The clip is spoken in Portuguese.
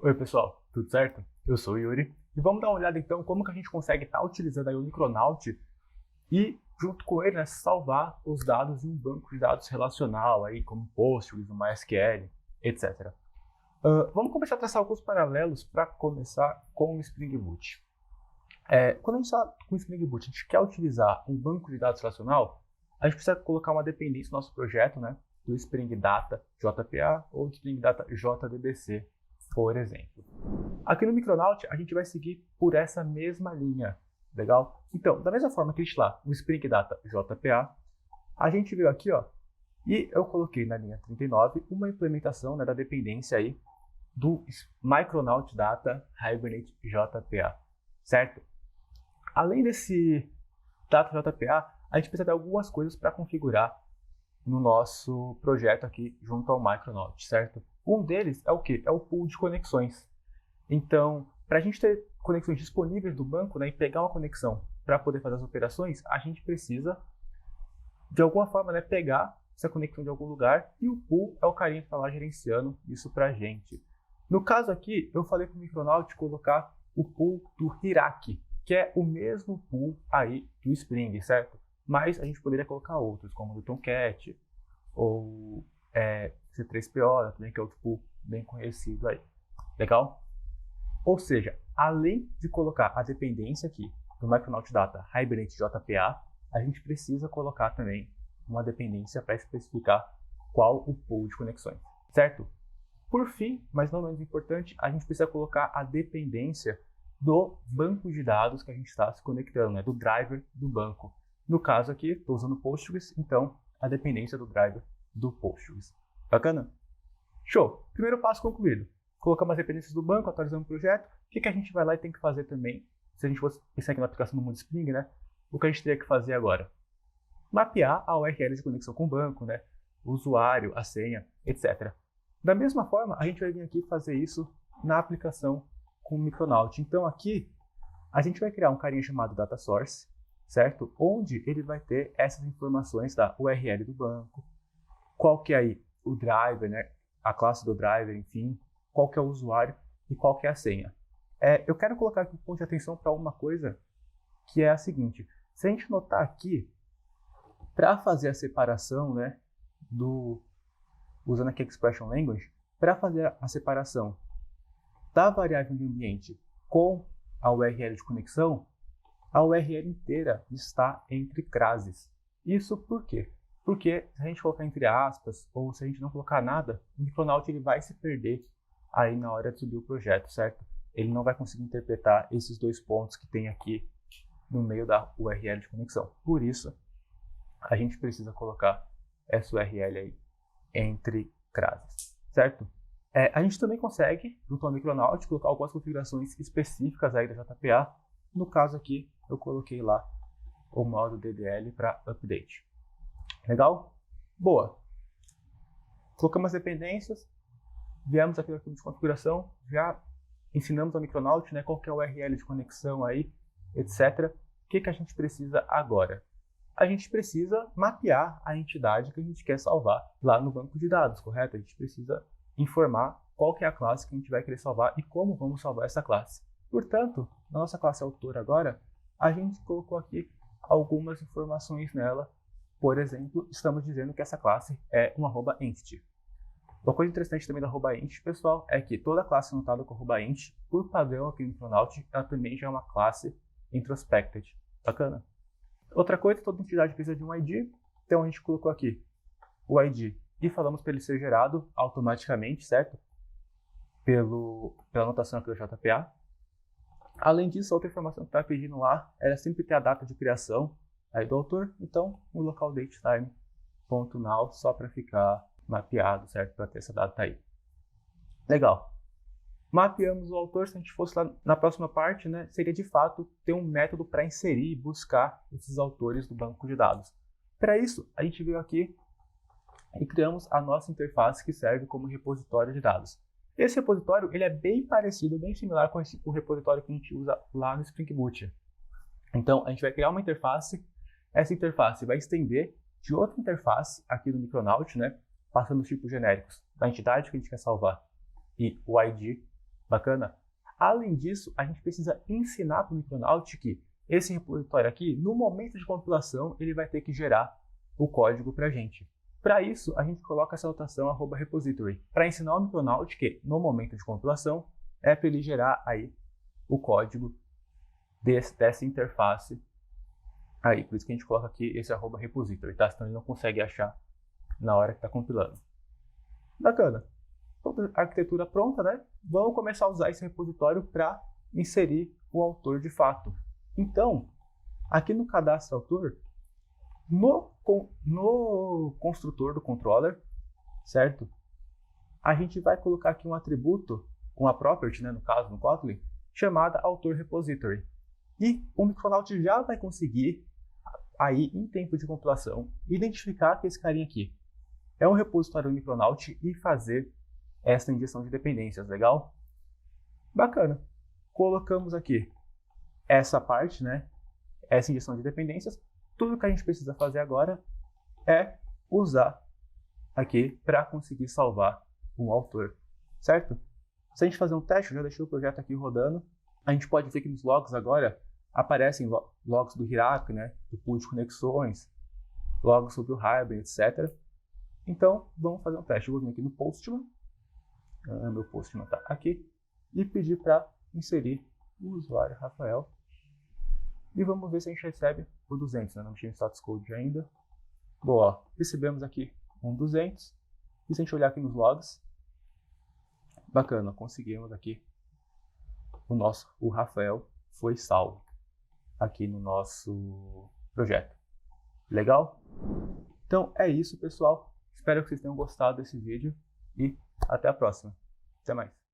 Oi pessoal, tudo certo? Eu sou o Yuri e vamos dar uma olhada então como que a gente consegue estar utilizando aí o Micronaut e junto com ele, né, salvar os dados em um banco de dados relacional aí como Postgres, o MySQL, etc. Vamos começar a traçar alguns paralelos para começar com o Spring Boot. Quando a gente está com o Spring Boot, a gente quer utilizar um banco de dados relacional, a gente precisa colocar uma dependência no nosso projeto, né, do Spring Data JPA ou do Spring Data JDBC, por exemplo. Aqui no Micronaut, a gente vai seguir por essa mesma linha, legal? Então, da mesma forma que a gente lá, o Spring Data JPA, a gente veio aqui, ó, e eu coloquei na linha 39 uma implementação, né, da dependência aí do Micronaut Data Hibernate JPA, certo? Além desse Data JPA, a gente precisa de algumas coisas para configurar no nosso projeto aqui junto ao Micronaut, certo? Um deles é o quê? É o pool de conexões. Então, para a gente ter conexões disponíveis do banco, né, e pegar uma conexão para poder fazer as operações, a gente precisa, de alguma forma, né, pegar essa conexão de algum lugar e o pool é o carinha que está lá gerenciando isso para a gente. No caso aqui, eu falei para o Micronaut colocar o pool do Hiraki, que é o mesmo pool aí do Spring, certo? Mas a gente poderia colocar outros, como o Tomcat ou C3PO, também, que é outro pool bem conhecido aí. Legal? Ou seja, além de colocar a dependência aqui do Micronaut Data Hibernate JPA, a gente precisa colocar também uma dependência para especificar qual o pool de conexões, certo? Por fim, mas não menos importante, a gente precisa colocar a dependência do banco de dados que a gente está se conectando, né? Do driver do banco. No caso aqui, estou usando Postgres, então a dependência do driver do Postgres. Bacana? Show! Primeiro passo concluído. Colocamos as dependências do banco, atualizamos o projeto. O que a gente vai lá e tem que fazer também? Se a gente fosse pensar aqui na aplicação do mundo Spring, né? O que a gente teria que fazer agora? Mapear a URL de conexão com o banco, né? O usuário, a senha, etc. Da mesma forma, a gente vai vir aqui fazer isso na aplicação com o Micronaut. Então aqui, a gente vai criar um carinha chamado Data Source, certo? Onde ele vai ter essas informações da URL do banco, qual que é aí o driver, né? A classe do driver, enfim, qual que é o usuário e qual que é a senha. Eu quero colocar aqui um ponto de atenção para uma coisa que é a seguinte. Se a gente notar aqui, para fazer a separação, né, usando aqui a Expression Language, para fazer a separação da variável de ambiente com a URL de conexão, a URL inteira está entre classes. Isso por quê? Porque se a gente colocar entre aspas, ou se a gente não colocar nada, o Micronaut ele vai se perder aí na hora de subir o projeto, certo? Ele não vai conseguir interpretar esses dois pontos que tem aqui no meio da URL de conexão. Por isso, a gente precisa colocar essa URL aí entre classes, certo? A gente também consegue, junto ao Micronaut, colocar algumas configurações específicas aí da JPA. No caso aqui, eu coloquei lá o modo DDL para update. Legal? Boa. Colocamos as dependências, viemos aqui no arquivo de configuração, já ensinamos ao Micronaut, né, qual que é a URL de conexão aí, etc. O que a gente precisa agora? A gente precisa mapear a entidade que a gente quer salvar lá no banco de dados, correto? A gente precisa informar qual que é a classe que a gente vai querer salvar e como vamos salvar essa classe. Portanto, na nossa classe autor agora, a gente colocou aqui algumas informações nela. Por exemplo, estamos dizendo que essa classe é uma @entity. Uma coisa interessante também da @entity, pessoal, é que toda classe anotada com @entity, por padrão aqui no Micronaut, ela também já é uma classe introspected. Bacana? Outra coisa, toda entidade precisa de um ID, então a gente colocou aqui o ID e falamos para ele ser gerado automaticamente, certo? Pela anotação aqui do JPA. Além disso, outra informação que está pedindo lá era sempre ter a data de criação aí do autor, então o local datetime.now só para ficar mapeado, certo? Para ter essa data aí. Legal. Mapeamos o autor, se a gente fosse lá na próxima parte, né, seria de fato ter um método para inserir e buscar esses autores do banco de dados. Para isso, a gente veio aqui e criamos a nossa interface que serve como repositório de dados. Esse repositório ele é bem parecido, bem similar com o repositório que a gente usa lá no Spring Boot. Então, a gente vai criar uma interface, essa interface vai estender de outra interface aqui no Micronaut, né, passando os tipos genéricos da entidade que a gente quer salvar e o ID Bacana? Além disso, a gente precisa ensinar para o Micronaut que esse repositório aqui, no momento de compilação, ele vai ter que gerar o código para a gente. Para isso, a gente coloca essa anotação @repository, para ensinar o Micronaut que, no momento de compilação, é para ele gerar aí o código dessa interface aí. Por isso que a gente coloca aqui esse @repository, tá? Senão ele não consegue achar na hora que está compilando. Bacana. Toda a arquitetura pronta, né? Vamos começar a usar esse repositório para inserir o autor de fato. Então, aqui no cadastro autor, no construtor do controller, certo? A gente vai colocar aqui um atributo, uma property, né, no caso, no Kotlin, chamada autor repository. E o Micronaut já vai conseguir, aí, em tempo de compilação, identificar que esse carinha aqui é um repositório do Micronaut e fazer essa injeção de dependências, legal? Bacana. Colocamos aqui essa parte, né? Essa injeção de dependências. Tudo que a gente precisa fazer agora é usar aqui para conseguir salvar um autor, certo? Se a gente fazer um teste, eu já deixei o projeto aqui rodando. A gente pode ver que nos logs agora aparecem logs do Hiraku, né? Do pool de conexões, logs sobre o Hibernate, etc. Então, vamos fazer um teste. Eu vou vir aqui no Postman. Meu Postman está aqui. E pedir para inserir o usuário Rafael. E vamos ver se a gente recebe o 200. Né? Não tinha status code ainda. Boa, recebemos aqui um 200. E se a gente olhar aqui nos logs, bacana, conseguimos aqui o Rafael foi salvo aqui no nosso projeto. Legal? Então é isso, pessoal. Espero que vocês tenham gostado desse vídeo e até a próxima. Até mais.